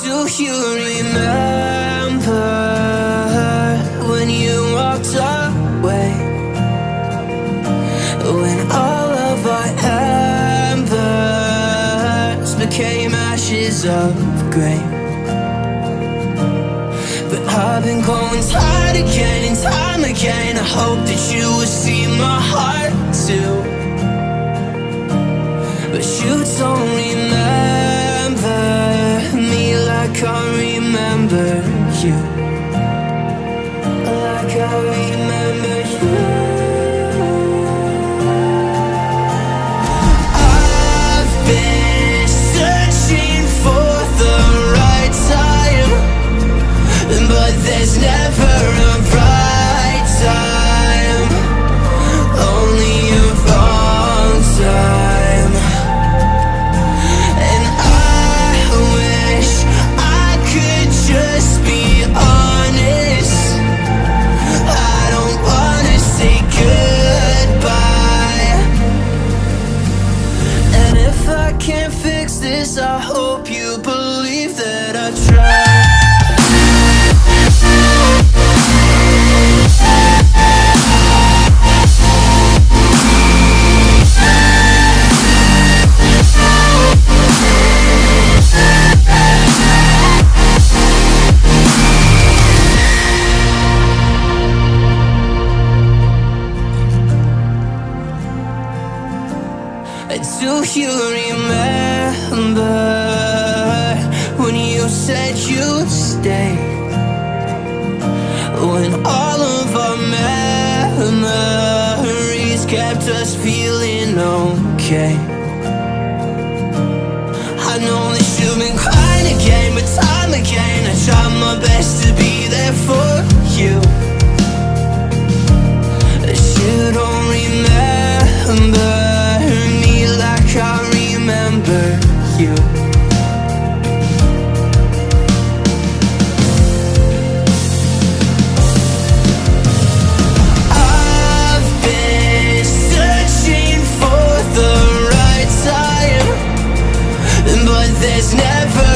Do you remember when you walked away? When all of our embers became ashes of grey. But I've been going time again and time again. I hope that you will see my heart too. But you don't remember me like I remember you. Like I remember you. I've been searching for the right time, but there's never a right time, only a wrong time. And I wish I could just be honest. I don't wanna say goodbye. And if I can't fix this, I hope you believe that I tried. Do you remember when you said you'd stay? When all of our memories kept us feeling okay. I know that you've been crying again, but time again I tried my best to be there for you. But you don't remember like I remember you. I've been searching for the right time, but there's never